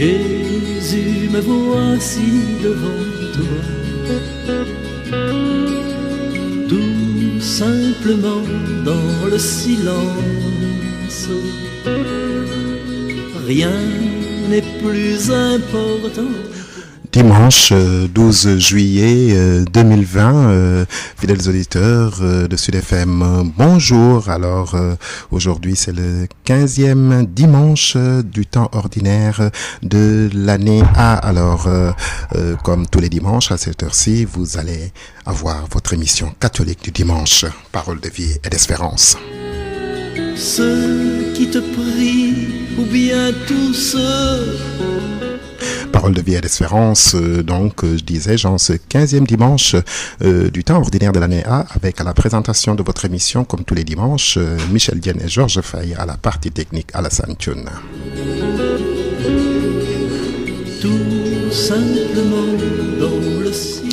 Jésus, me voici devant toi, tout simplement dans le silence. Rien n'est plus important. Dimanche 12 juillet 2020, fidèles auditeurs de Sud FM, bonjour. Alors aujourd'hui c'est le 15e dimanche du temps ordinaire de l'année A. Alors comme tous les dimanches à cette heure-ci, vous allez avoir votre émission catholique du dimanche, Parole de vie et d'espérance. Ceux qui te prient ou bien tous ceux... Parole de vie et d'espérance, je disais, ce 15e dimanche du temps ordinaire de l'année A, avec à la présentation de votre émission, comme tous les dimanches, Michel Dienne et Georges Fay à la partie technique à la Sainte-Thune. Tout simplement dans le ciel.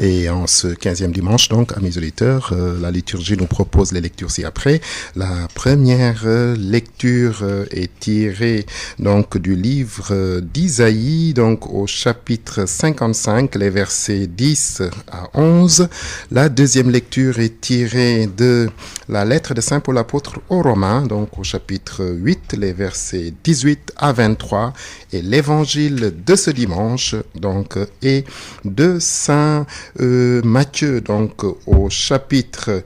Et en ce 15e dimanche, donc, amis auditeurs, la liturgie nous propose les lectures ci-après. La première lecture est tirée, donc, du livre d'Isaïe, donc, au chapitre 55, les versets 10 à 11. La deuxième lecture est tirée de la lettre de Saint Paul apôtre aux Romains, donc, au chapitre 8, les versets 18 à 23. Et l'évangile de ce dimanche, donc, est de Saint Matthieu, donc au chapitre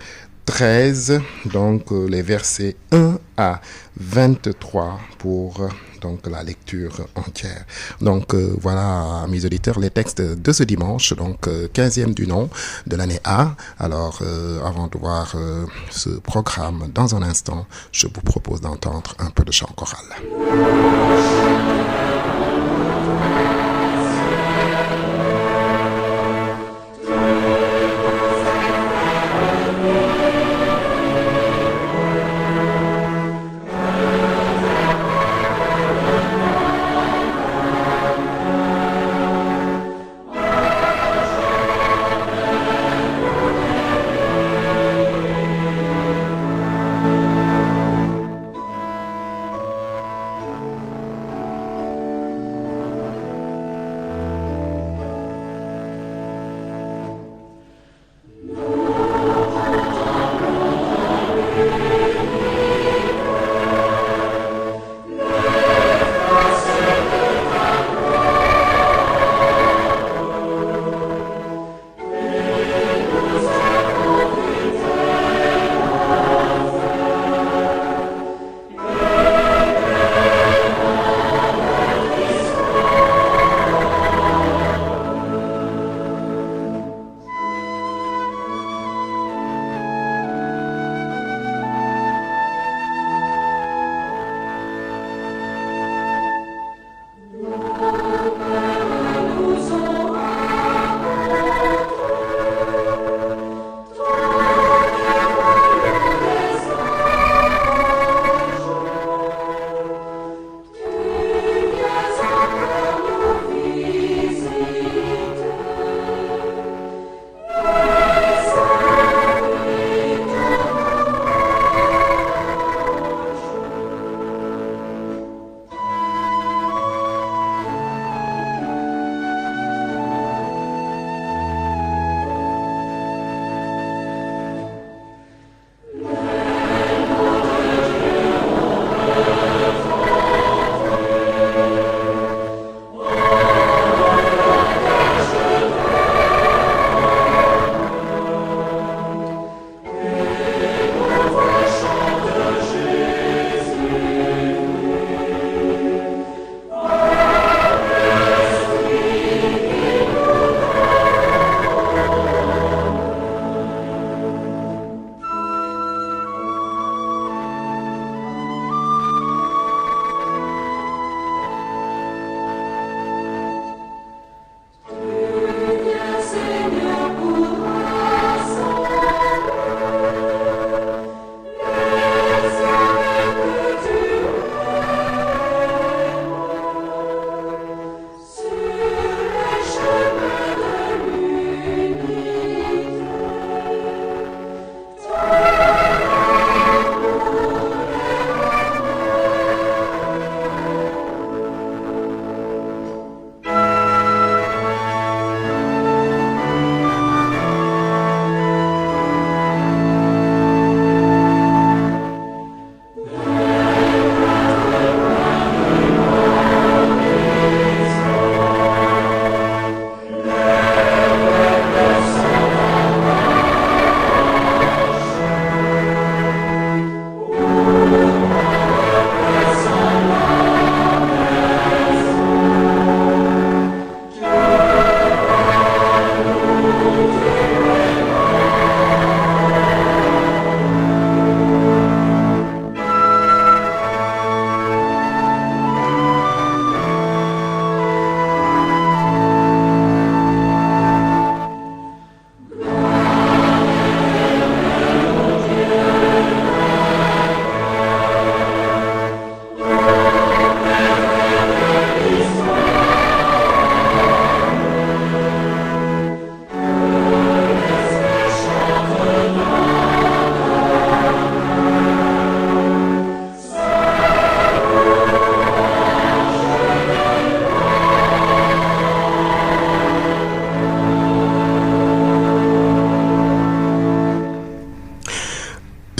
13, donc les versets 1 à 23 pour donc la lecture entière. Donc voilà, mes auditeurs, les textes de ce dimanche, donc 15e du nom de l'année A. Alors avant de voir ce programme dans un instant, je vous propose d'entendre un peu de chant choral.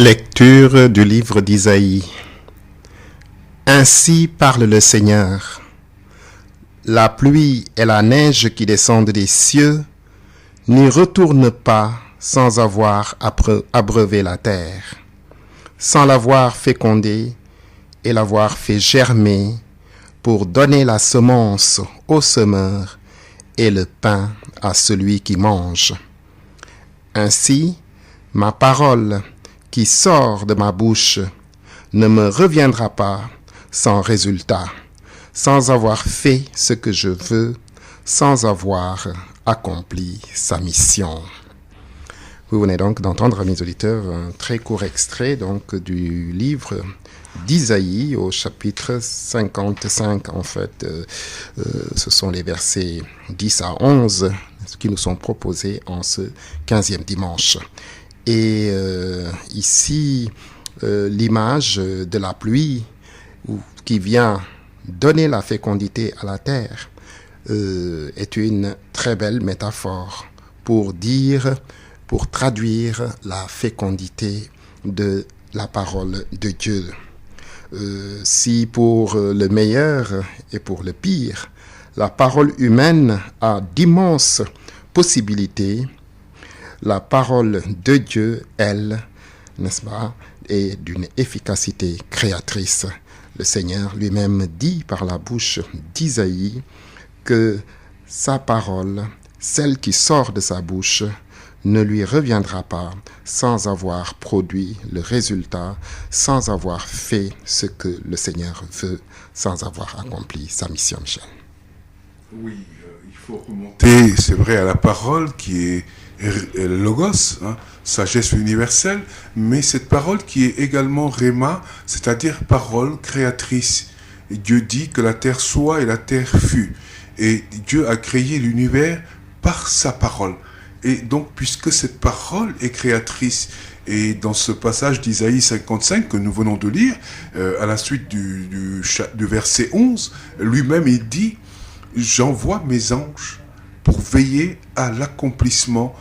Lecture du livre d'Isaïe. Ainsi parle le Seigneur. La pluie et la neige qui descendent des cieux n'y retournent pas sans avoir abreuvé la terre, sans l'avoir fécondée et l'avoir fait germer pour donner la semence au semeur et le pain à celui qui mange. Ainsi, ma parole qui sort de ma bouche ne me reviendra pas sans résultat, sans avoir fait ce que je veux, sans avoir accompli sa mission. Vous venez donc d'entendre, mes auditeurs, un très court extrait donc du livre d'Isaïe au chapitre 55. En fait, ce sont les versets 10 à 11 qui nous sont proposés en ce 15e dimanche. Et ici, l'image de la pluie qui vient donner la fécondité à la terre est une très belle métaphore pour traduire la fécondité de la parole de Dieu. Si pour le meilleur et pour le pire, la parole humaine a d'immenses possibilités, la parole de Dieu, elle, n'est-ce pas, est d'une efficacité créatrice. Le Seigneur lui-même dit par la bouche d'Isaïe que sa parole, celle qui sort de sa bouche, ne lui reviendra pas sans avoir produit le résultat, sans avoir fait ce que le Seigneur veut, sans avoir accompli sa mission, Michel. Oui, il faut remonter, c'est vrai, à la parole qui est le logos, sagesse universelle, mais cette parole qui est également réma, c'est-à-dire parole créatrice. Et Dieu dit que la terre soit et la terre fut. Et Dieu a créé l'univers par sa parole. Et donc, puisque cette parole est créatrice, et dans ce passage d'Isaïe 55 que nous venons de lire, à la suite du verset 11, lui-même il dit « J'envoie mes anges pour veiller à l'accomplissement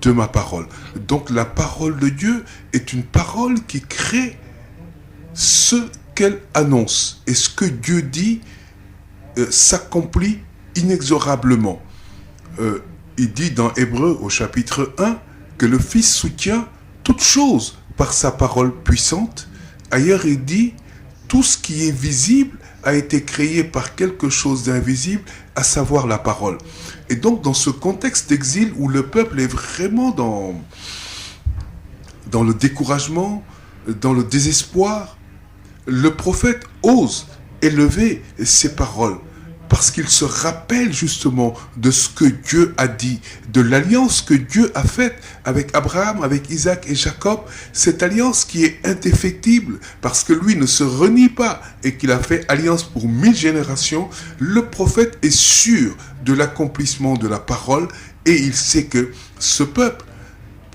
de ma parole. » Donc la parole de Dieu est une parole qui crée ce qu'elle annonce. Et ce que Dieu dit s'accomplit inexorablement. Il dit dans Hébreux au chapitre 1 que le Fils soutient toute chose par sa parole puissante. Ailleurs, il dit tout ce qui est visible a été créé par quelque chose d'invisible, à savoir la parole. Et donc, dans ce contexte d'exil où le peuple est vraiment dans le découragement, dans le désespoir, le prophète ose élever ses paroles. Parce qu'il se rappelle justement de ce que Dieu a dit, de l'alliance que Dieu a faite avec Abraham, avec Isaac et Jacob, cette alliance qui est indéfectible parce que lui ne se renie pas et qu'il a fait alliance pour 1000 générations. Le prophète est sûr de l'accomplissement de la parole et il sait que ce peuple,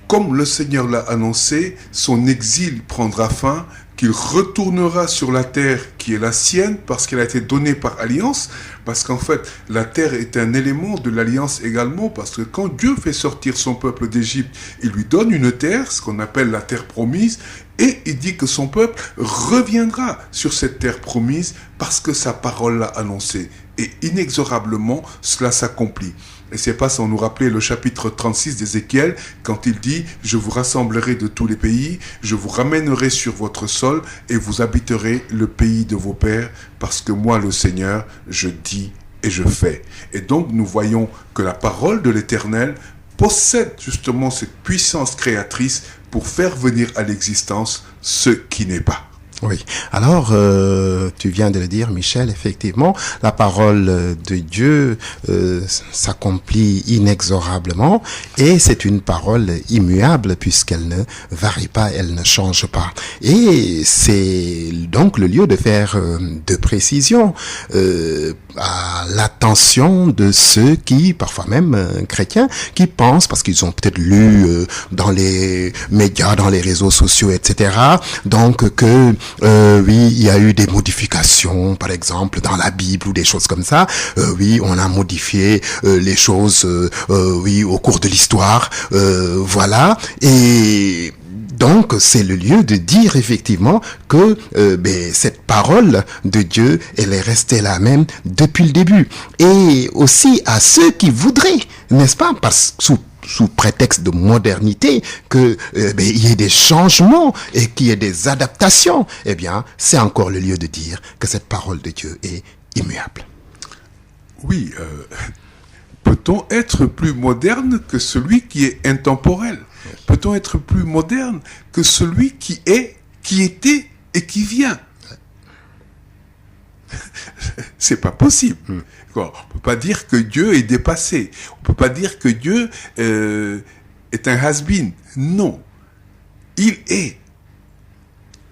comme le Seigneur l'a annoncé, son exil prendra fin, qu'il retournera sur la terre qui est la sienne parce qu'elle a été donnée par alliance, parce qu'en fait, la terre est un élément de l'alliance également, parce que quand Dieu fait sortir son peuple d'Égypte, il lui donne une terre, ce qu'on appelle la terre promise, et il dit que son peuple reviendra sur cette terre promise parce que sa parole l'a annoncé. Et inexorablement, cela s'accomplit. Et c'est pas sans nous rappeler le chapitre 36 d'Ézéchiel, quand il dit « Je vous rassemblerai de tous les pays, je vous ramènerai sur votre sol, et vous habiterez le pays de vos pères, parce que moi, le Seigneur, je dis et je fais. » Et donc, nous voyons que la parole de l'Éternel possède justement cette puissance créatrice pour faire venir à l'existence ce qui n'est pas. Oui. Alors, tu viens de le dire, Michel, effectivement, la parole de Dieu s'accomplit inexorablement et c'est une parole immuable puisqu'elle ne varie pas, elle ne change pas. Et c'est donc le lieu de faire de précision à l'attention de ceux qui, parfois même chrétiens, qui pensent, parce qu'ils ont peut-être lu dans les médias, dans les réseaux sociaux, etc., donc que oui, il y a eu des modifications, par exemple, dans la Bible ou des choses comme ça. Oui, on a modifié les choses, oui, au cours de l'histoire. Voilà. Et Donc, c'est le lieu de dire effectivement que cette parole de Dieu, elle est restée la même depuis le début. Et aussi à ceux qui voudraient, n'est-ce pas, sous prétexte de modernité, que il y ait des changements et qu'il y ait des adaptations, eh bien, c'est encore le lieu de dire que cette parole de Dieu est immuable. Oui, peut-on être plus moderne que celui qui est intemporel? Peut-on être plus moderne que celui qui est, qui était et qui vient? C'est pas possible. On peut pas dire que Dieu est dépassé. On peut pas dire que Dieu est un has-been. Non. Il est.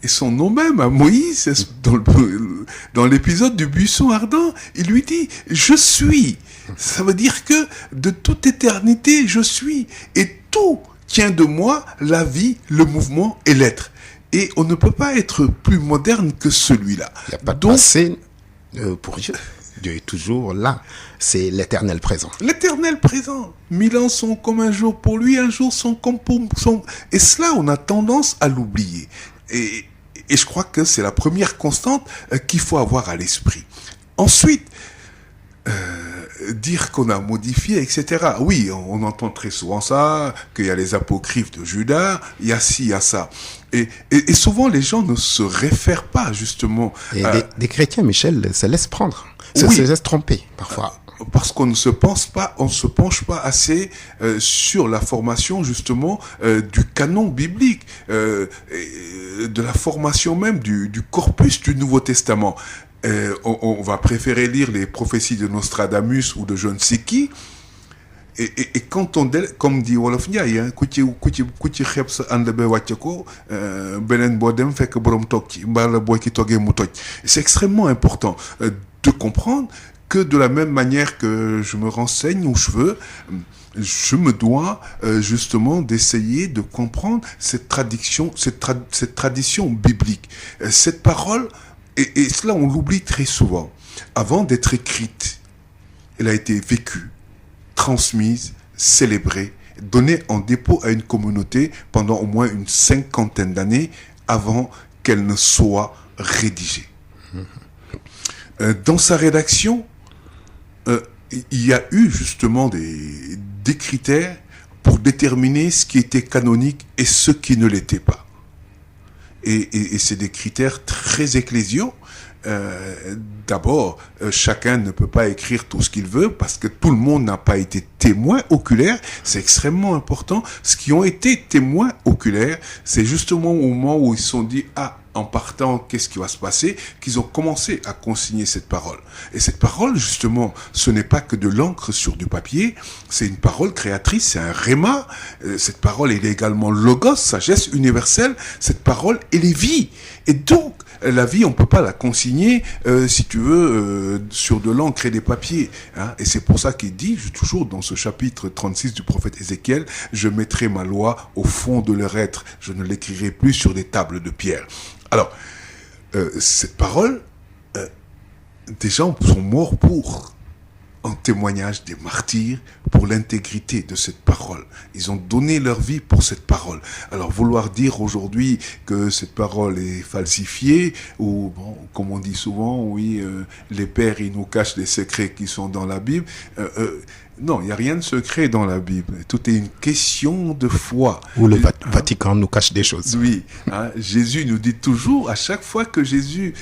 Et son nom même à Moïse, dans l'épisode du buisson ardent, il lui dit « Je suis ». Ça veut dire que de toute éternité, je suis. Et tout tient de moi, la vie, le mouvement et l'être. Et on ne peut pas être plus moderne que celui-là. Il n'y a pas de passé pour Dieu. Dieu est toujours là. C'est l'éternel présent. L'éternel présent. 1000 ans sont comme un jour pour lui, un jour sont comme pour son... Et cela, on a tendance à l'oublier. Et je crois que c'est la première constante qu'il faut avoir à l'esprit. Ensuite, dire qu'on a modifié, etc. Oui, on entend très souvent ça, qu'il y a les apocryphes de Judas, il y a ci, il y a ça. Et souvent, les gens ne se réfèrent pas, justement... Et des chrétiens, Michel, se laissent prendre, se laissent tromper, parfois. Parce qu'on ne se penche pas assez sur la formation, justement, du canon biblique, de la formation même du corpus du Nouveau Testament. On va préférer lire les prophéties de Nostradamus ou de je ne sais qui. Et quand on, comme dit Wolof Ndiaye, hein, ku ci xeeb sa ànd ba wàcce ko beneen boo dem fekk borom toog ci mbaa la boo ki toogee mu toj. C'est extrêmement important de comprendre que de la même manière que je me renseigne où je me dois justement d'essayer de comprendre cette tradition biblique. Cette parole, et cela on l'oublie très souvent, avant d'être écrite, elle a été vécue, transmise, célébrée, donnée en dépôt à une communauté pendant au moins une 50aine d'années avant qu'elle ne soit rédigée. Dans sa rédaction, il y a eu justement des critères pour déterminer ce qui était canonique et ce qui ne l'était pas. Et c'est des critères très ecclésiaux. D'abord, chacun ne peut pas écrire tout ce qu'il veut parce que tout le monde n'a pas été témoin oculaire. C'est extrêmement important. Ce qui ont été témoins oculaires, c'est justement au moment où ils se sont dit « Ah, en partant, qu'est-ce qui va se passer ?» qu'ils ont commencé à consigner cette parole. Et cette parole, justement, ce n'est pas que de l'encre sur du papier, c'est une parole créatrice, c'est un rhéma. Cette parole, elle est également logos, sagesse universelle. Cette parole, elle est vie. Et donc, la vie, on peut pas la consigner, si tu veux, sur de l'encre et des papiers. Hein. Et c'est pour ça qu'il dit, toujours dans ce chapitre 36 du prophète Ézéchiel, « Je mettrai ma loi au fond de leur être, je ne l'écrirai plus sur des tables de pierre. » Alors, cette parole, des gens sont morts pour, en témoignage des martyrs, pour l'intégrité de cette parole. Ils ont donné leur vie pour cette parole. Alors, vouloir dire aujourd'hui que cette parole est falsifiée, ou, bon, comme on dit souvent, oui, les pères, ils nous cachent des secrets qui sont dans la Bible, non, il n'y a rien de secret dans la Bible. Tout est une question de foi. Ou le Vatican nous cache des choses. Oui, hein, Jésus nous dit toujours, à chaque fois que Jésus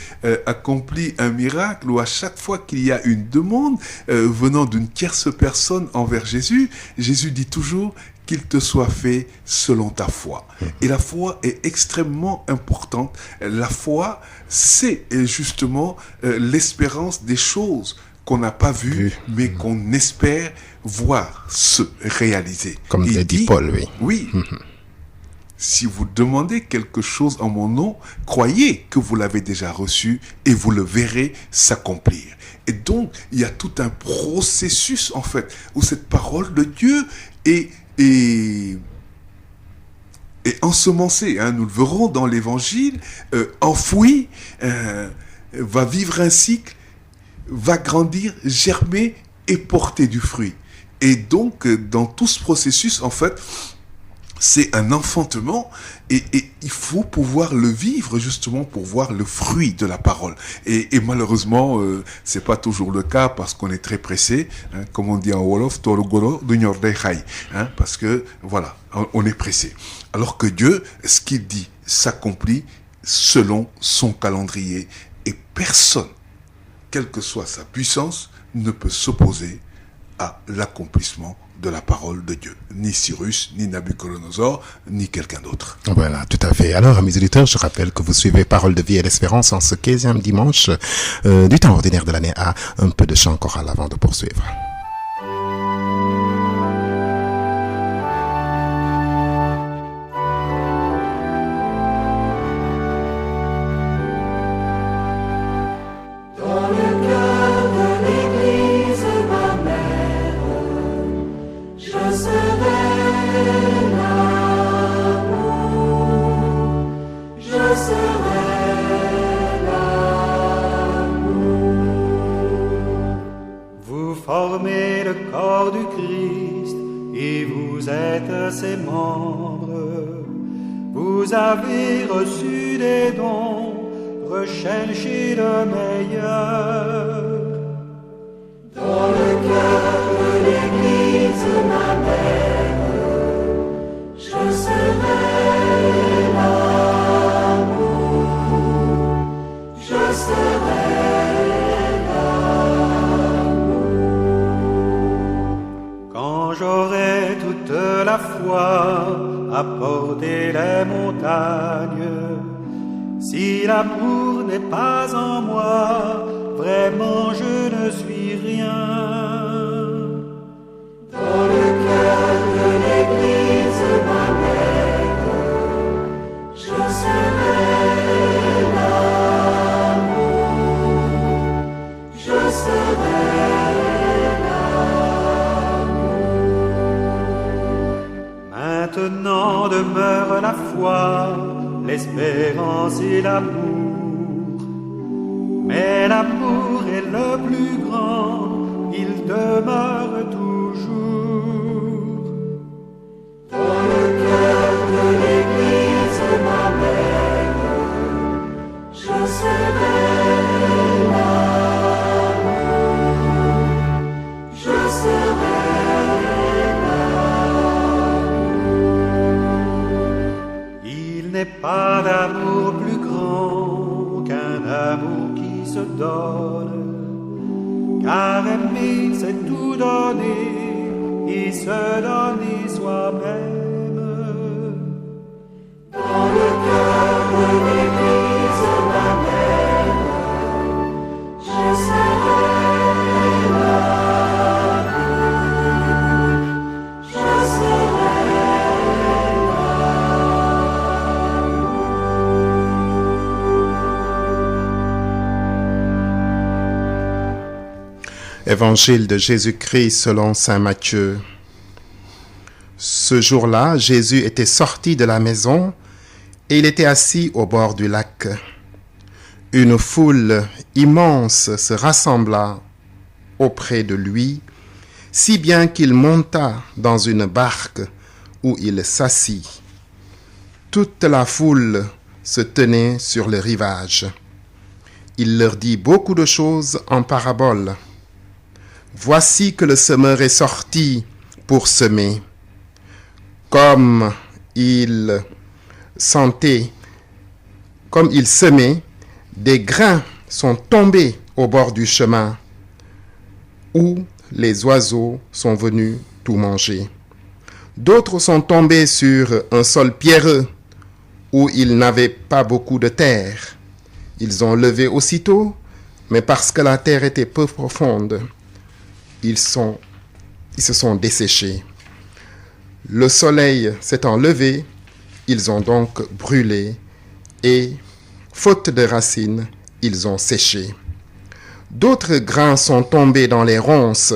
accomplit un miracle, ou à chaque fois qu'il y a une demande venant d'une tierce personne envers Jésus, Jésus dit toujours qu'il te soit fait selon ta foi. Et la foi est extrêmement importante. La foi, c'est justement l'espérance des choses qu'on n'a pas vu, mais qu'on espère voir se réaliser. Comme l'a dit Paul, oui. Oui. Si vous demandez quelque chose en mon nom, croyez que vous l'avez déjà reçu et vous le verrez s'accomplir. Et donc, il y a tout un processus, en fait, où cette parole de Dieu est ensemencée. Hein, nous le verrons dans l'Évangile, enfouie, va vivre un cycle, va grandir, germer et porter du fruit. Et donc, dans tout ce processus, en fait, c'est un enfantement et il faut pouvoir le vivre justement pour voir le fruit de la parole. Et malheureusement, c'est pas toujours le cas parce qu'on est très pressé, hein, comme on dit en Wolof, Torogoro d'Unior Dehai, hein, parce que voilà, on est pressé. Alors que Dieu, ce qu'il dit s'accomplit selon son calendrier et personne, quelle que soit sa puissance, ne peut s'opposer à l'accomplissement de la parole de Dieu. Ni Cyrus, ni Nabuchodonosor, ni quelqu'un d'autre. Voilà, tout à fait. Alors, mes auditeurs, je rappelle que vous suivez Parole de vie et d'espérance en ce 15e dimanche du temps ordinaire de l'année A. Un peu de chant choral avant de poursuivre. Formez le corps du Christ et vous êtes ses membres. Vous avez reçu des dons, recherchez le meilleur. Dans le cœur de l'Église, ma mère, je serai l'amour, je serai. J'aurai toute la foi à porter les montagnes. Si l'amour n'est pas en moi, vraiment je ne suis rien. Dans le cœur de l'Église, ma mère, je serai l'amour, je serai. Maintenant demeure la foi, l'espérance et l'amour. Mais l'amour est le plus grand, il demeure toujours. Dans le cœur de l'Église, ma mère, je serai l'amour, je serai. Il n'est pas d'amour plus grand qu'un amour qui se donne, car aimer c'est tout donner et se donner soi-même. Dans le cœur de l'Église, ma mère, je serai l'amour, je serai. Évangile de Jésus-Christ selon saint Matthieu. Ce jour-là, Jésus était sorti de la maison et il était assis au bord du lac. Une foule immense se rassembla auprès de lui, si bien qu'il monta dans une barque où il s'assit. Toute la foule se tenait sur le rivage. Il leur dit beaucoup de choses en paraboles. Voici que le semeur est sorti pour semer. Comme il semait, des grains sont tombés au bord du chemin, où les oiseaux sont venus tout manger. D'autres sont tombés sur un sol pierreux, où ils n'avaient pas beaucoup de terre. Ils ont levé aussitôt, mais parce que la terre était peu profonde, ils se sont desséchés. Le soleil s'étant levé, ils ont donc brûlé et, faute de racines, ils ont séché. D'autres grains sont tombés dans les ronces.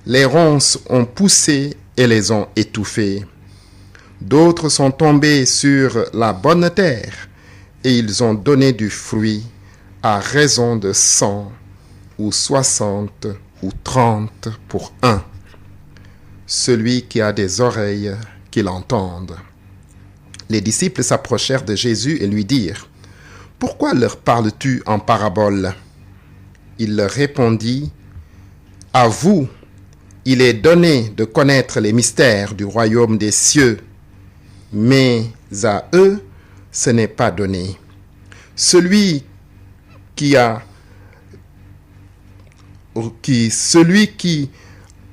Les ronces ont poussé et les ont étouffés. D'autres sont tombés sur la bonne terre et ils ont donné du fruit à raison de 100 ou 60 ou 30 pour un. Celui qui a des oreilles, qu'il entende. Les disciples s'approchèrent de Jésus et lui dirent, « Pourquoi leur parles-tu en parabole ?» Il leur répondit, « À vous, il est donné de connaître les mystères du royaume des cieux, mais à eux, ce n'est pas donné. Celui qui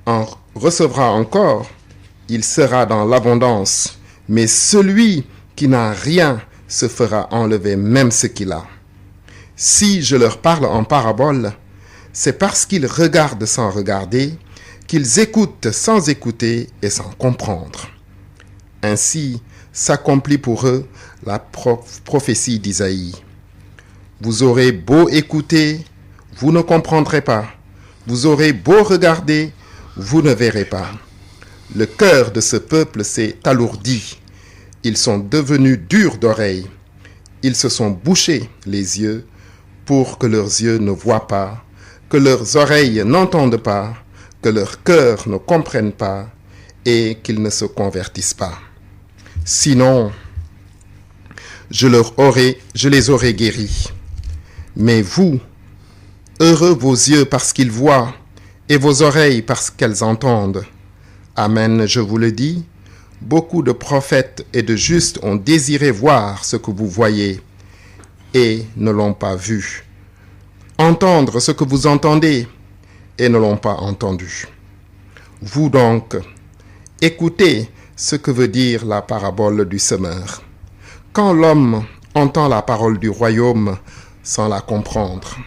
en recevra encore, il sera dans l'abondance, mais celui qui n'a rien se fera enlever même ce qu'il a. Si je leur parle en parabole, c'est parce qu'ils regardent sans regarder, qu'ils écoutent sans écouter et sans comprendre. Ainsi s'accomplit pour eux la prophétie d'Isaïe. Vous aurez beau écouter, vous ne comprendrez pas. Vous aurez beau regarder, vous ne verrez pas. Le cœur de ce peuple s'est alourdi. Ils sont devenus durs d'oreilles. Ils se sont bouchés les yeux pour que leurs yeux ne voient pas, que leurs oreilles n'entendent pas, que leur cœur ne comprenne pas et qu'ils ne se convertissent pas. Sinon, je les aurais guéris. Mais vous, heureux vos yeux parce qu'ils voient et vos oreilles parce qu'elles entendent. Amen, je vous le dis, beaucoup de prophètes et de justes ont désiré voir ce que vous voyez et ne l'ont pas vu, entendre ce que vous entendez et ne l'ont pas entendu. Vous donc, écoutez ce que veut dire la parabole du semeur. Quand l'homme entend la parole du royaume sans la comprendre,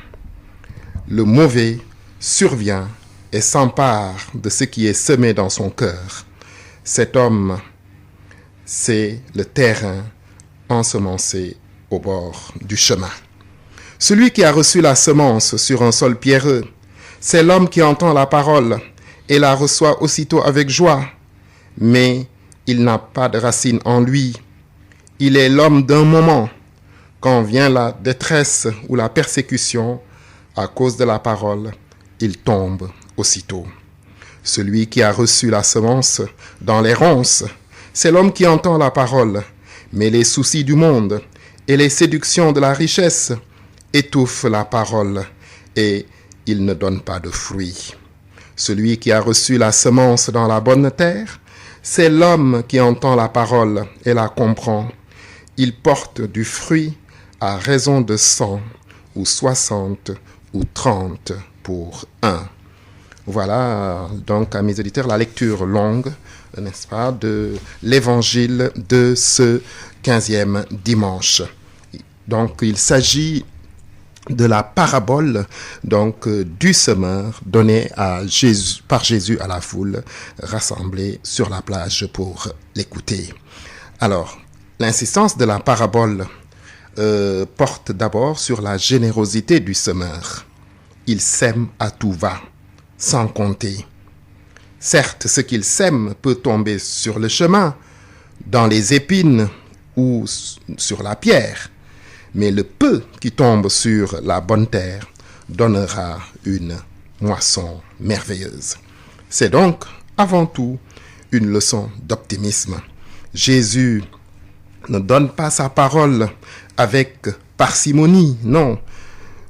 le mauvais survient et s'empare de ce qui est semé dans son cœur. Cet homme, c'est le terrain ensemencé au bord du chemin. Celui qui a reçu la semence sur un sol pierreux, c'est l'homme qui entend la parole et la reçoit aussitôt avec joie, mais il n'a pas de racine en lui. Il est l'homme d'un moment. Quand vient la détresse ou la persécution à cause de la parole, il tombe aussitôt. Celui qui a reçu la semence dans les ronces, c'est l'homme qui entend la parole, mais les soucis du monde et les séductions de la richesse étouffent la parole et il ne donne pas de fruits. Celui qui a reçu la semence dans la bonne terre, c'est l'homme qui entend la parole et la comprend. Il porte du fruit à raison de 100 ou 60 ou 30 pour 1. Voilà donc, amis auditeurs, la lecture longue, n'est-ce pas, de l'évangile de ce 15e dimanche. Donc, il s'agit de la parabole donc du semeur donnée par Jésus à la foule rassemblée sur la plage pour l'écouter. Alors, l'insistance de la parabole porte d'abord sur la générosité du semeur. Il sème à tout va, sans compter. Certes, ce qu'il sème peut tomber sur le chemin, dans les épines ou sur la pierre, mais le peu qui tombe sur la bonne terre donnera une moisson merveilleuse. C'est donc, avant tout, une leçon d'optimisme. Jésus ne donne pas sa parole avec parcimonie, non.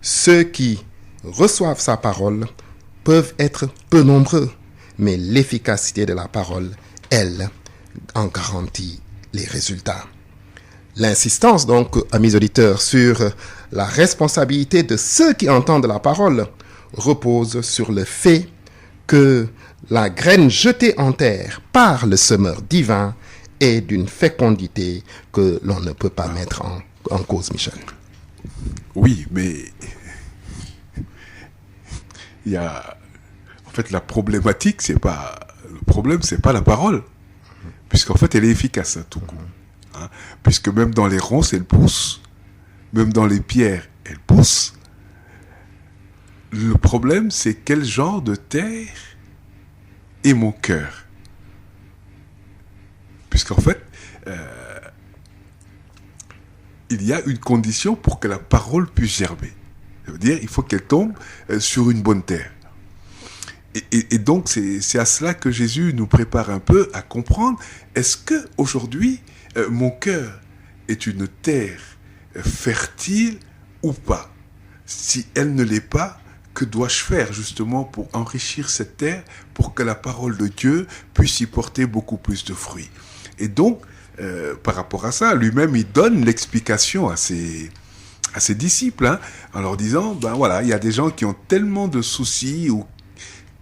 Ceux qui reçoivent sa parole peuvent être peu nombreux, mais l'efficacité de la parole, elle, en garantit les résultats. L'insistance, donc, amis auditeurs, sur la responsabilité de ceux qui entendent la parole repose sur le fait que la graine jetée en terre par le semeur divin est d'une fécondité que l'on ne peut pas mettre en cause, Michel. Oui, mais il y a... En fait, la problématique, c'est pas... Le problème, c'est pas la parole. Puisqu'en fait, elle est efficace à tout coup. Hein, puisque même dans les ronces, elle pousse. Même dans les pierres, elle pousse. Le problème, c'est quel genre de terre est mon cœur. Puisqu'en fait, il y a une condition pour que la parole puisse germer. Ça veut dire il faut qu'elle tombe sur une bonne terre. Et donc, c'est à cela que Jésus nous prépare un peu à comprendre, est-ce que aujourd'hui mon cœur est une terre fertile ou pas? Si elle ne l'est pas, que dois-je faire justement pour enrichir cette terre, pour que la parole de Dieu puisse y porter beaucoup plus de fruits? Et donc, par rapport à ça, lui-même, il donne l'explication à ses disciples, hein, en leur disant, ben voilà, il y a des gens qui ont tellement de soucis ou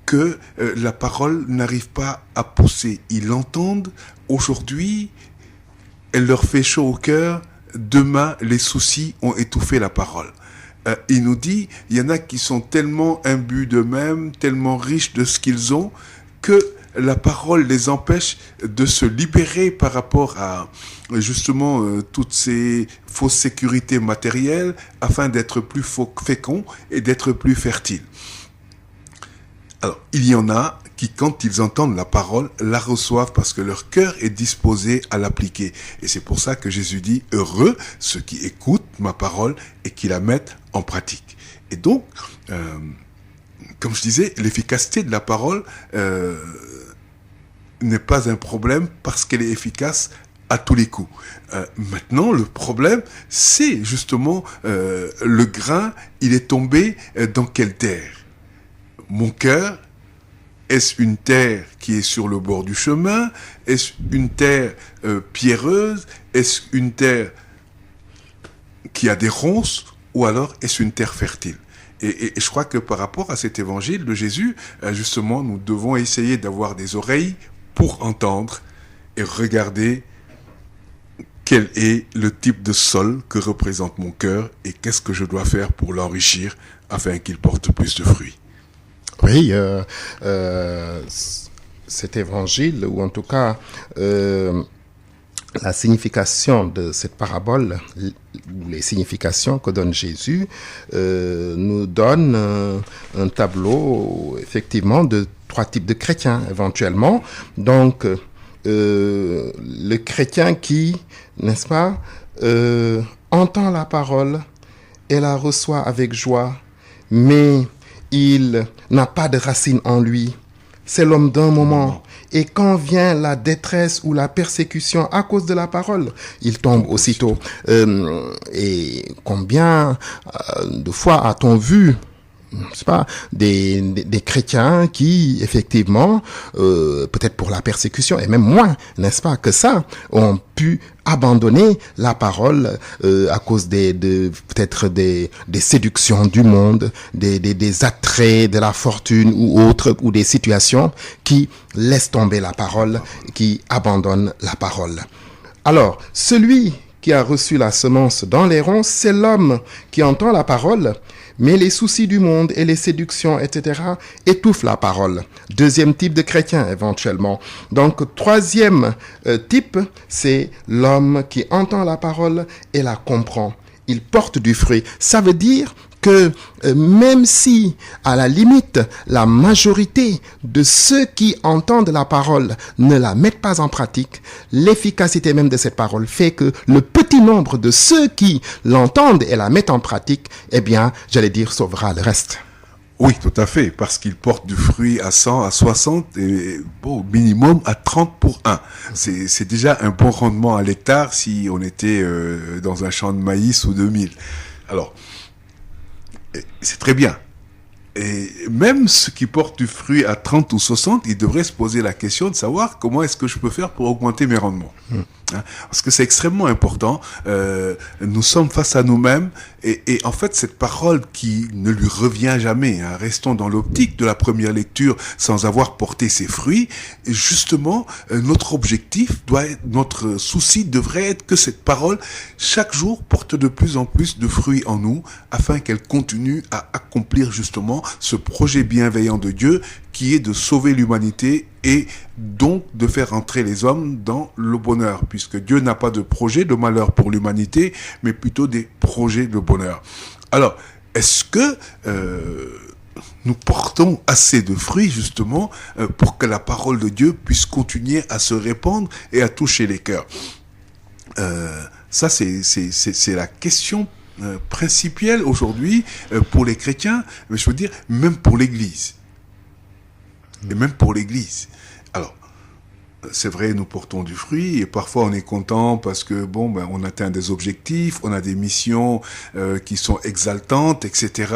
que la parole n'arrive pas à pousser. Ils l'entendent aujourd'hui, elle leur fait chaud au cœur, demain, les soucis ont étouffé la parole. Il nous dit, il y en a qui sont tellement imbus d'eux-mêmes, tellement riches de ce qu'ils ont, que la parole les empêche de se libérer par rapport à justement toutes ces fausses sécurités matérielles afin d'être plus féconds et d'être plus fertiles. Alors, il y en a qui, quand ils entendent la parole, la reçoivent parce que leur cœur est disposé à l'appliquer. Et c'est pour ça que Jésus dit, heureux ceux qui écoutent ma parole et qui la mettent en pratique. Et donc, comme je disais, l'efficacité de la parole n'est pas un problème parce qu'elle est efficace à tous les coups. Maintenant, le problème, c'est justement le grain, il est tombé dans quelle terre? Mon cœur, est-ce une terre qui est sur le bord du chemin? Est-ce une terre pierreuse? Est-ce une terre qui a des ronces? Ou alors est-ce une terre fertile? Et je crois que par rapport à cet évangile de Jésus, justement, nous devons essayer d'avoir des oreilles pour entendre et regarder quel est le type de sol que représente mon cœur et qu'est-ce que je dois faire pour l'enrichir afin qu'il porte plus de fruits. Oui, cet évangile, ou en tout cas la signification de cette parabole, ou les significations que donne Jésus, nous donne un tableau, effectivement, de 3 types de chrétiens, éventuellement. Donc, le chrétien qui, n'est-ce pas, entend la parole et la reçoit avec joie, mais il n'a pas de racine en lui. C'est l'homme d'un moment. Et quand vient la détresse ou la persécution à cause de la parole, il tombe aussitôt. Et combien de fois a-t-on vu, c'est pas, des chrétiens qui, effectivement, peut-être pour la persécution, et même moins, n'est-ce pas, que ça, ont pu abandonner la parole à cause peut-être des séductions du monde, des attraits de la fortune ou autres, ou des situations qui laissent tomber la parole, qui abandonnent la parole. Alors, celui qui a reçu la semence dans les ronces, c'est l'homme qui entend la parole, mais les soucis du monde et les séductions, etc., étouffent la parole. 2e type de chrétien, éventuellement. Donc, 3e type, c'est l'homme qui entend la parole et la comprend. Il porte du fruit. Ça veut dire que même si, à la limite, la majorité de ceux qui entendent la parole ne la mettent pas en pratique, l'efficacité même de cette parole fait que le petit nombre de ceux qui l'entendent et la mettent en pratique, eh bien, j'allais dire, sauvera le reste. Oui, tout à fait, parce qu'il porte du fruit à 100, à 60 et bon, minimum à 30 pour 1. C'est déjà un bon rendement à l'hectare si on était dans un champ de maïs ou de mil. Alors, c'est très bien. Et même ceux qui portent du fruit à 30 ou 60, ils devraient se poser la question de savoir comment est-ce que je peux faire pour augmenter mes rendements. Hein, parce que c'est extrêmement important. Nous sommes face à nous-mêmes et en fait cette parole qui ne lui revient jamais, hein, restons dans l'optique de la première lecture sans avoir porté ses fruits. Et justement, notre objectif notre souci devrait être que cette parole chaque jour porte de plus en plus de fruits en nous afin qu'elle continue à accomplir justement ce projet bienveillant de Dieu qui est de sauver l'humanité et donc de faire entrer les hommes dans le bonheur, puisque Dieu n'a pas de projet de malheur pour l'humanité, mais plutôt des projets de bonheur. Alors, est-ce que nous portons assez de fruits, justement, pour que la parole de Dieu puisse continuer à se répandre et à toucher les cœurs? Ça, c'est la question principielle aujourd'hui pour les chrétiens, mais je veux dire, même pour l'Église. et même pour l'Église. Alors, c'est vrai, nous portons du fruit et parfois on est content parce que on atteint des objectifs, on a des missions qui sont exaltantes, etc.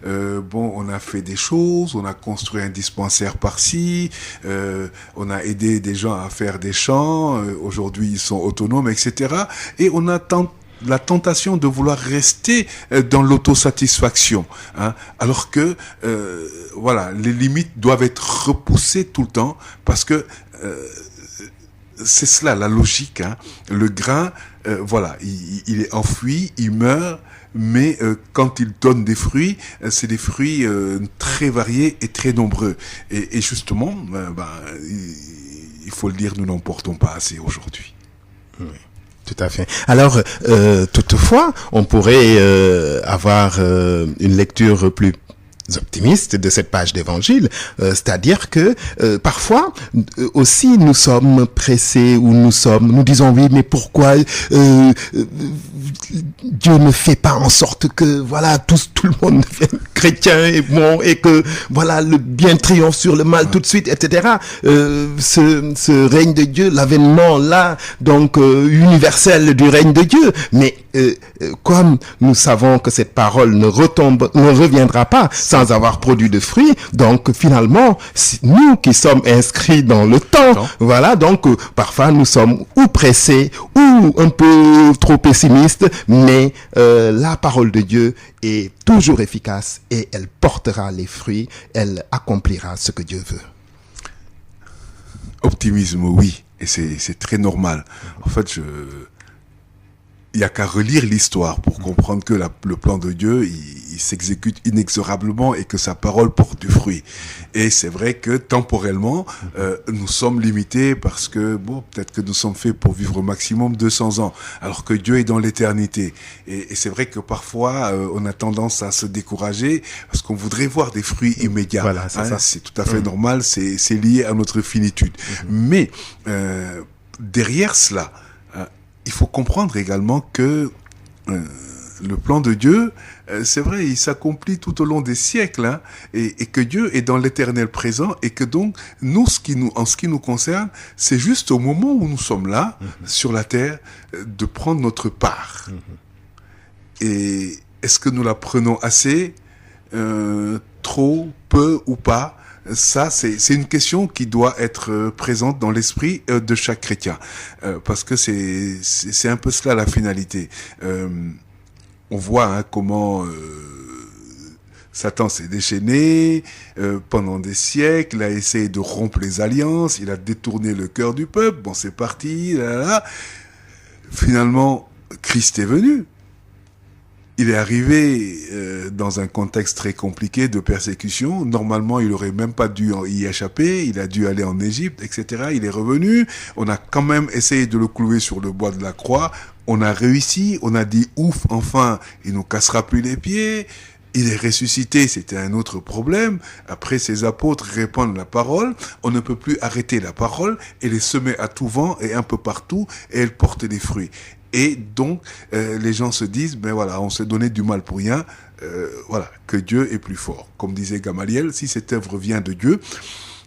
On a fait des choses, on a construit un dispensaire par-ci, on a aidé des gens à faire des chants. Aujourd'hui, ils sont autonomes, etc. Et on a la tentation de vouloir rester dans l'autosatisfaction, hein, alors que les limites doivent être repoussées tout le temps parce que c'est cela la logique, hein. Le grain, il est enfoui, il meurt, mais quand il donne des fruits, c'est des fruits très variés et très nombreux. Et justement, il faut le dire, nous n'en portons pas assez aujourd'hui. Oui. Tout à fait. Alors, toutefois, on pourrait avoir une lecture plus optimiste de cette page d'évangile, c'est-à-dire que parfois aussi nous sommes pressés ou nous disons oui, mais pourquoi Dieu ne fait pas en sorte que tout le monde devienne chrétien et bon et que le bien triomphe sur le mal tout de suite, etc. Ce règne de Dieu, l'avènement là donc universel du règne de Dieu, mais comme nous savons que cette parole ne reviendra pas sans avoir produit de fruits, donc finalement nous qui sommes inscrits dans le temps, donc parfois nous sommes ou pressés ou un peu trop pessimistes, mais la parole de Dieu est toujours efficace et elle portera les fruits, elle accomplira ce que Dieu veut. Optimisme, oui, et c'est très normal. En fait, il n'y a qu'à relire l'histoire pour comprendre que le plan de Dieu, il s'exécute inexorablement et que sa parole porte du fruit. Et c'est vrai que temporellement, nous sommes limités parce que, peut-être que nous sommes faits pour vivre au maximum 200 ans, alors que Dieu est dans l'éternité. Et c'est vrai que parfois, on a tendance à se décourager parce qu'on voudrait voir des fruits immédiats. Voilà, c'est tout à fait normal, c'est lié à notre finitude. Mais derrière cela, il faut comprendre également que le plan de Dieu, c'est vrai, il s'accomplit tout au long des siècles, hein, et que Dieu est dans l'éternel présent, et que donc nous, en ce qui nous concerne, c'est juste au moment où nous sommes là, sur la terre, de prendre notre part. Et est-ce que nous la prenons assez, trop, peu ou pas? Ça, c'est une question qui doit être présente dans l'esprit de chaque chrétien, parce que c'est un peu cela la finalité. On voit comment Satan s'est déchaîné pendant des siècles, il a essayé de rompre les alliances, il a détourné le cœur du peuple. Bon, c'est parti, là. Finalement, Christ est venu. Il est arrivé dans un contexte très compliqué de persécution. Normalement, il aurait même pas dû y échapper. Il a dû aller en Égypte, etc. Il est revenu. On a quand même essayé de le clouer sur le bois de la croix. On a réussi. On a dit ouf, enfin, il nous cassera plus les pieds. Il est ressuscité, c'était un autre problème. Après, ses apôtres répandent la parole. On ne peut plus arrêter la parole. Elle est semée à tout vent et un peu partout, et elle porte des fruits. Et donc, les gens se disent, on s'est donné du mal pour rien. Que Dieu est plus fort. Comme disait Gamaliel, si cette œuvre vient de Dieu,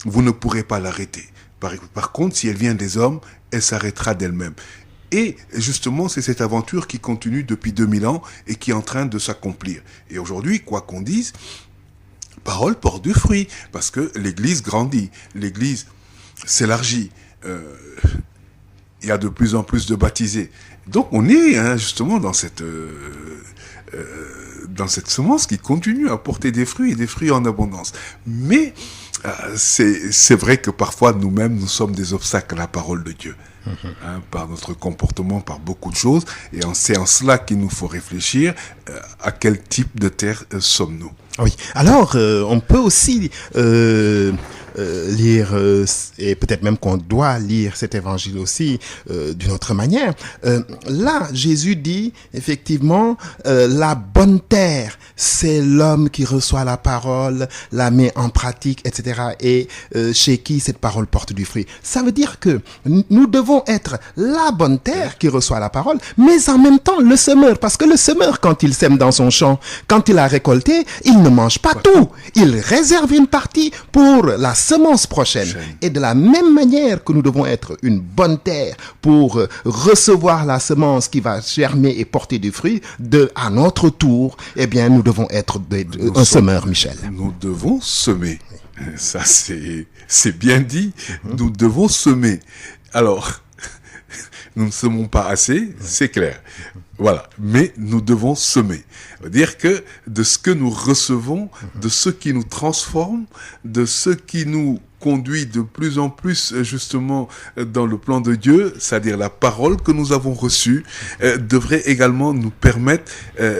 vous ne pourrez pas l'arrêter. Par contre, si elle vient des hommes, elle s'arrêtera d'elle-même. Et justement, c'est cette aventure qui continue depuis 2000 ans et qui est en train de s'accomplir. Et aujourd'hui, quoi qu'on dise, parole porte du fruit, parce que l'Église grandit, l'Église s'élargit. Il y a de plus en plus de baptisés. Donc on est justement dans cette semence qui continue à porter des fruits et des fruits en abondance. Mais c'est vrai que parfois nous-mêmes nous sommes des obstacles à la parole de Dieu. Par notre comportement, par beaucoup de choses, et c'est en cela qu'il nous faut réfléchir à quel type de terre sommes-nous. Oui. Alors, on peut aussi lire, et peut-être même qu'on doit lire cet évangile aussi d'une autre manière. Là, Jésus dit effectivement, la bonne terre, c'est l'homme qui reçoit la parole, la met en pratique, etc. Et chez qui cette parole porte du fruit. Ça veut dire que nous devons être la bonne terre qui reçoit la parole, mais en même temps le semeur, parce que le semeur, quand il sème dans son champ, quand il a récolté, il ne mange pas tout. Il réserve une partie pour la semence prochaine. Et de la même manière que nous devons être une bonne terre pour recevoir la semence qui va germer et porter du fruit, à notre tour, eh bien, nous devons être un semeur, Michel. Nous devons semer. Ça, c'est bien dit. Nous devons semer. Alors, nous ne semons pas assez, c'est clair. Voilà. Mais nous devons semer. C'est-à-dire que de ce que nous recevons, de ce qui nous transforme, de ce qui nous conduit de plus en plus justement dans le plan de Dieu, c'est-à-dire la parole que nous avons reçue, devrait également nous permettre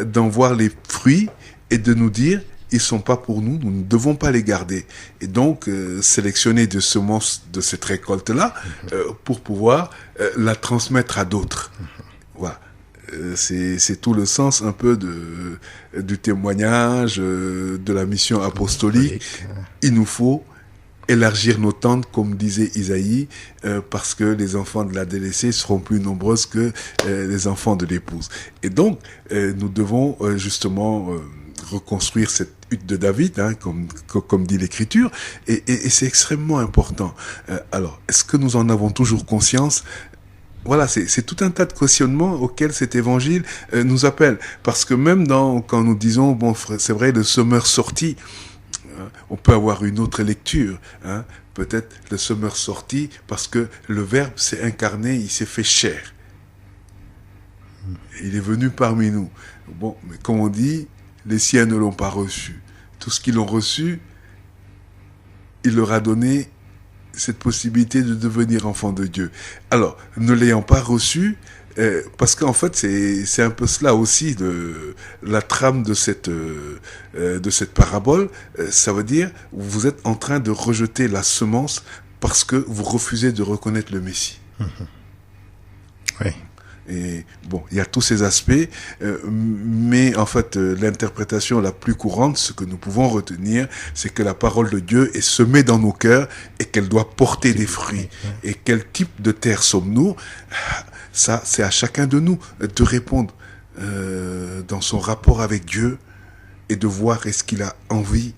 d'en voir les fruits et de nous dire, ils sont pas pour nous, nous ne devons pas les garder. Et donc, sélectionner des semences de cette récolte-là pour pouvoir la transmettre à d'autres. Voilà. C'est tout le sens un peu du témoignage, de la mission apostolique. Il nous faut élargir nos tentes, comme disait Isaïe, parce que les enfants de la délaissée seront plus nombreuses que les enfants de l'épouse. Et donc, nous devons justement reconstruire cette hutte de David, hein, comme dit l'Écriture, et c'est extrêmement important. Alors, est-ce que nous en avons toujours conscience ? Voilà, c'est tout un tas de questionnements auxquels cet évangile nous appelle. Parce que même quand nous disons, bon, c'est vrai, le semeur sorti, on peut avoir une autre lecture, hein, peut-être le semeur sorti, parce que le Verbe s'est incarné, il s'est fait chair. Il est venu parmi nous. Bon, mais comme on dit, les siens ne l'ont pas reçu. Tout ce qu'ils ont reçu, il leur a donné cette possibilité de devenir enfant de Dieu. Alors, ne l'ayant pas reçu, parce qu'en fait, c'est un peu cela aussi la trame de cette parabole. Ça veut dire, vous êtes en train de rejeter la semence parce que vous refusez de reconnaître le Messie. Oui. Et bon, il y a tous ces aspects, mais en fait, l'interprétation la plus courante, ce que nous pouvons retenir, c'est que la parole de Dieu est semée dans nos cœurs et qu'elle doit porter des fruits. Et quel type de terre sommes-nous ? Ça, c'est à chacun de nous de répondre dans son rapport avec Dieu et de voir est-ce qu'il a envie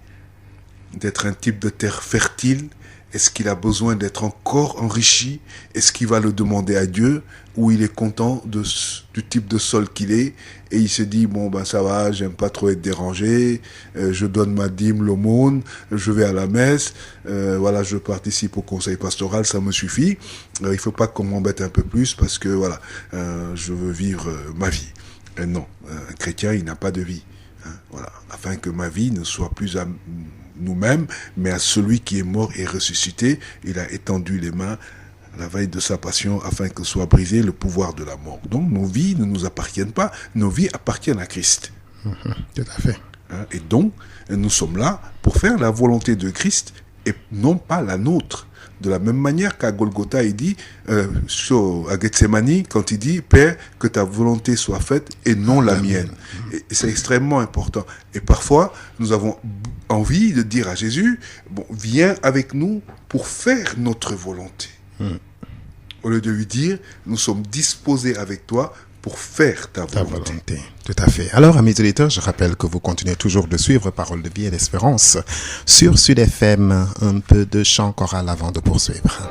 d'être un type de terre fertile. Est-ce qu'il a besoin d'être encore enrichi? Est-ce qu'il va le demander à Dieu? Ou il est content du type de sol qu'il est et il se dit, bon ben ça va, j'aime pas trop être dérangé, je donne ma dîme, l'aumône, je vais à la messe, voilà, je participe au conseil pastoral, ça me suffit. Il faut pas qu'on m'embête un peu plus parce que voilà, je veux vivre ma vie. Non, un chrétien, il n'a pas de vie. Hein, voilà, afin que ma vie ne soit plus à nous-mêmes, mais à celui qui est mort et ressuscité, il a étendu les mains à la veille de sa passion afin que soit brisé le pouvoir de la mort. Donc nos vies ne nous appartiennent pas, nos vies appartiennent à Christ. Tout à fait. Hein, et donc, nous sommes là pour faire la volonté de Christ et non pas la nôtre. De la même manière qu'à Golgotha, il dit, à Gethsemane, quand il dit, Père, que ta volonté soit faite et non la mienne. Et c'est extrêmement important. Et parfois, nous avons envie de dire à Jésus, bon, viens avec nous pour faire notre volonté. Au lieu de lui dire, nous sommes disposés avec toi pour faire ta volonté. Tout à fait. Alors, amis auditeurs, je rappelle que vous continuez toujours de suivre Parole de vie et d'espérance sur Sud FM. Un peu de chant choral avant de poursuivre.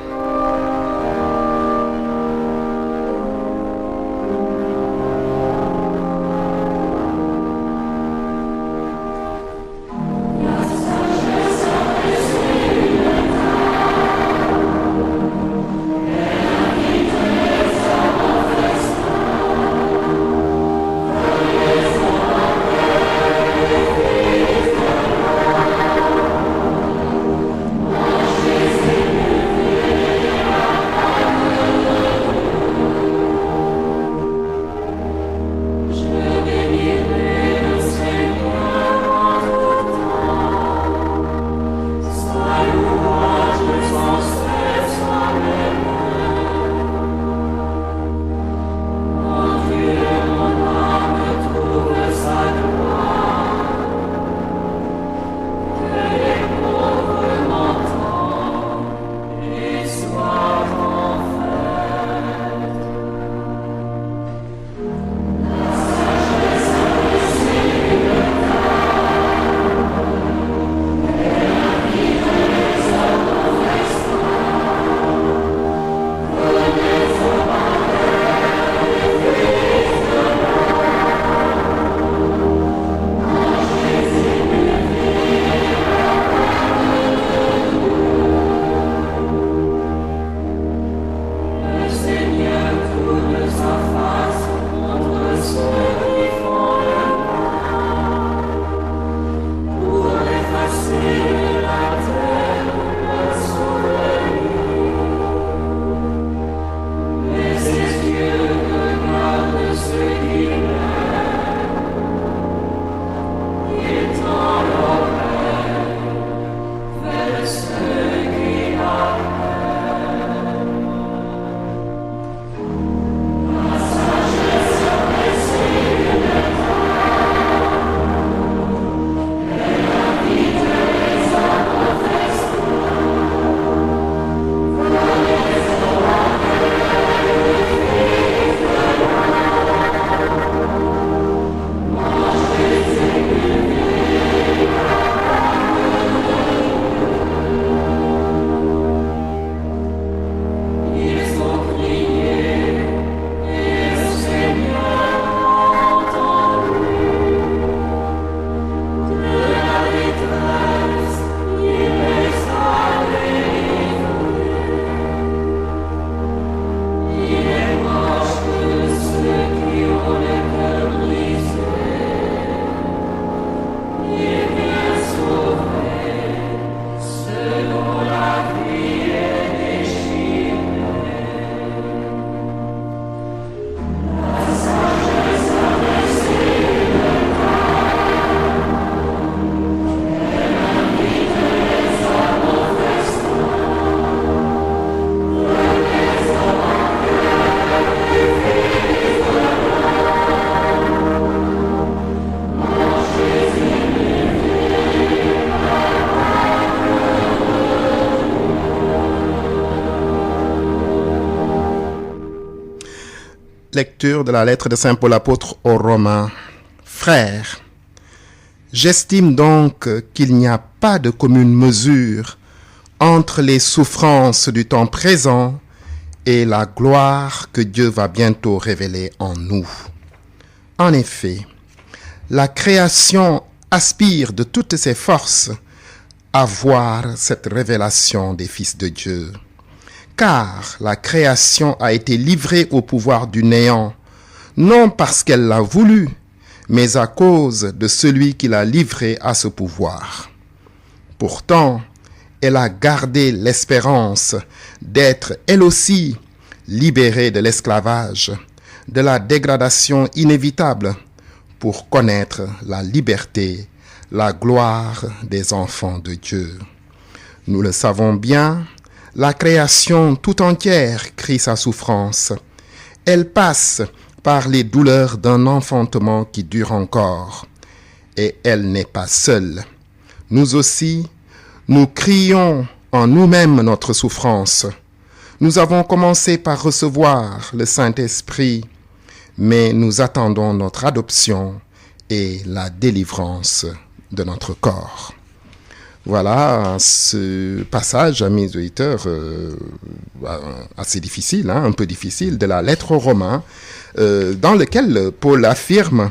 Lecture de la lettre de Saint Paul apôtre aux Romains. Frères, j'estime donc qu'il n'y a pas de commune mesure entre les souffrances du temps présent et la gloire que Dieu va bientôt révéler en nous. En effet, la création aspire de toutes ses forces à voir cette révélation des fils de Dieu. Car la création a été livrée au pouvoir du néant, non parce qu'elle l'a voulu, mais à cause de celui qui l'a livrée à ce pouvoir. Pourtant, elle a gardé l'espérance d'être elle aussi libérée de l'esclavage, de la dégradation inévitable, pour connaître la liberté, la gloire des enfants de Dieu. Nous le savons bien, la création tout entière crie sa souffrance. Elle passe par les douleurs d'un enfantement qui dure encore. Et elle n'est pas seule. Nous aussi, nous crions en nous-mêmes notre souffrance. Nous avons commencé par recevoir le Saint-Esprit, mais nous attendons notre adoption et la délivrance de notre corps. Voilà ce passage, amis auditeurs, assez difficile, un peu difficile, de la lettre aux Romains, dans lequel Paul affirme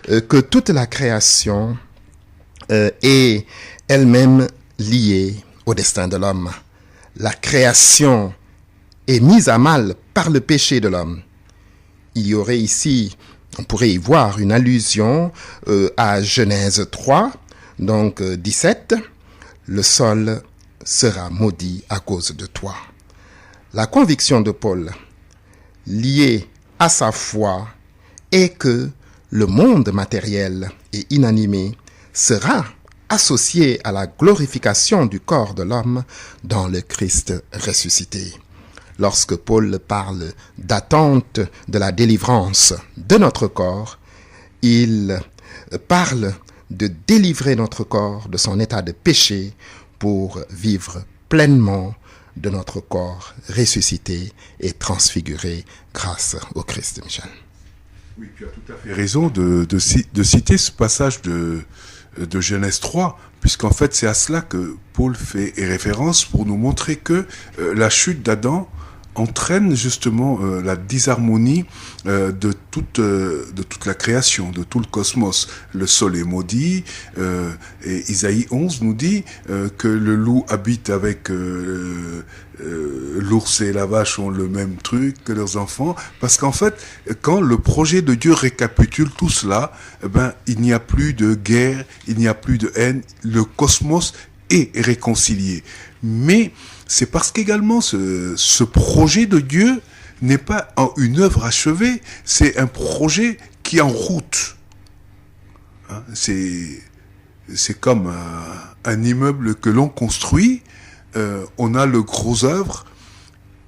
que toute la création est elle-même liée au destin de l'homme. La création est mise à mal par le péché de l'homme. Il y aurait ici, on pourrait y voir une allusion à Genèse 3, donc 17, le sol sera maudit à cause de toi. La conviction de Paul, liée à sa foi, est que le monde matériel et inanimé sera associé à la glorification du corps de l'homme dans le Christ ressuscité. Lorsque Paul parle d'attente de la délivrance de notre corps, il parle de délivrer notre corps de son état de péché pour vivre pleinement de notre corps ressuscité et transfiguré grâce au Christ, Michel. Oui, tu as tout à fait raison de citer ce passage de Genèse 3, puisqu'en fait c'est à cela que Paul fait référence pour nous montrer que la chute d'Adam entraîne justement la disharmonie de toute la création, de tout le cosmos. Le sol est maudit, et Isaïe 11 nous dit que le loup habite avec l'ours et la vache ont le même truc que leurs enfants, parce qu'en fait, quand le projet de Dieu récapitule tout cela, il n'y a plus de guerre, il n'y a plus de haine, le cosmos est réconcilié. Mais c'est parce qu'également ce projet de Dieu n'est pas une œuvre achevée, c'est un projet qui est en route. Hein, c'est comme un immeuble que l'on construit, on a le gros œuvre,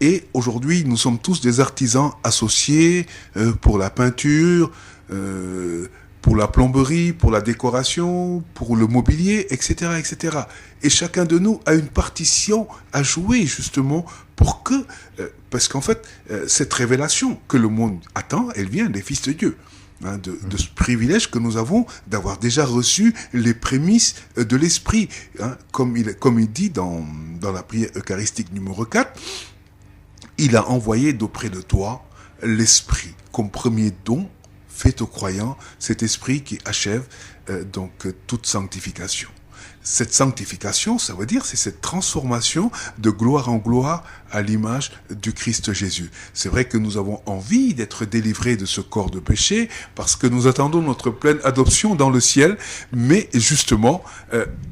et aujourd'hui nous sommes tous des artisans associés pour la peinture, pour la plomberie, pour la décoration, pour le mobilier, etc., etc. Et chacun de nous a une partition à jouer, justement, pour que... parce qu'en fait, cette révélation que le monde attend, elle vient des fils de Dieu. Hein, de ce privilège que nous avons d'avoir déjà reçu les prémices de l'Esprit. Hein, comme il dit dans la prière eucharistique numéro 4, il a envoyé d'auprès de toi l'Esprit comme premier don fait aux croyants, cet esprit qui achève toute sanctification. Cette sanctification, ça veut dire, c'est cette transformation de gloire en gloire à l'image du Christ Jésus. C'est vrai que nous avons envie d'être délivrés de ce corps de péché parce que nous attendons notre pleine adoption dans le ciel, mais justement,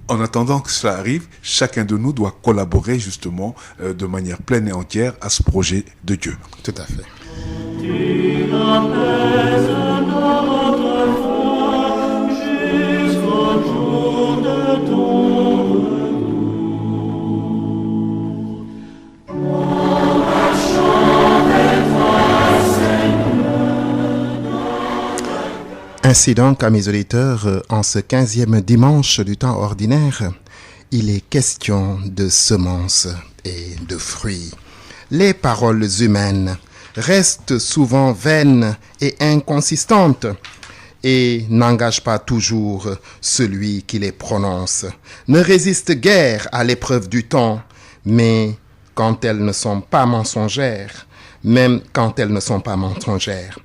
en attendant que cela arrive, chacun de nous doit collaborer justement de manière pleine et entière à ce projet de Dieu. Tout à fait. Ainsi donc, amis auditeurs, en ce 15e dimanche du temps ordinaire, il est question de semences et de fruits. Les paroles humaines restent souvent vaines et inconsistantes et n'engagent pas toujours celui qui les prononce, ne résistent guère à l'épreuve du temps, mais quand elles ne sont pas mensongères, même quand elles ne sont pas mensongères.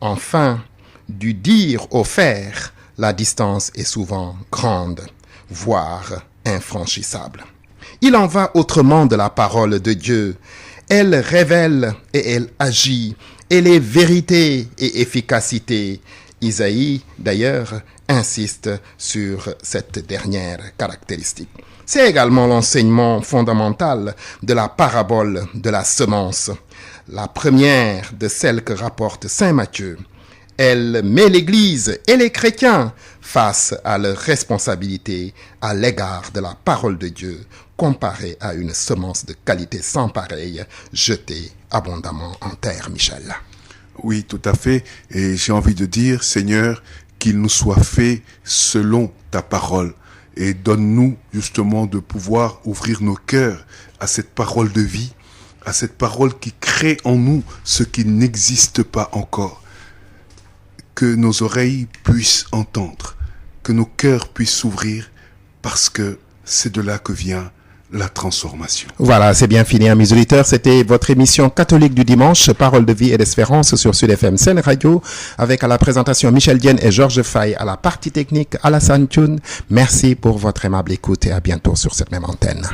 Enfin, du dire au faire, la distance est souvent grande, voire infranchissable. Il en va autrement de la parole de Dieu. Elle révèle et elle agit. Elle est vérité et efficacité. Isaïe, d'ailleurs, insiste sur cette dernière caractéristique. C'est également l'enseignement fondamental de la parabole de la semence, la première de celles que rapporte saint Matthieu. Elle met l'Église et les chrétiens face à leurs responsabilités à l'égard de la parole de Dieu, comparée à une semence de qualité sans pareille, jetée abondamment en terre, Michel. Oui, tout à fait. Et j'ai envie de dire, Seigneur, qu'il nous soit fait selon ta parole. Et donne-nous justement de pouvoir ouvrir nos cœurs à cette parole de vie, à cette parole qui crée en nous ce qui n'existe pas encore. Que nos oreilles puissent entendre, que nos cœurs puissent s'ouvrir, parce que c'est de là que vient la transformation. Voilà, c'est bien fini, amis auditeurs. C'était votre émission catholique du dimanche, Parole de vie et d'espérance sur Sud FM Sen Radio, avec à la présentation Michel Dienne et Georges Faye, à la partie technique Alassane Thioune. Merci pour votre aimable écoute et à bientôt sur cette même antenne.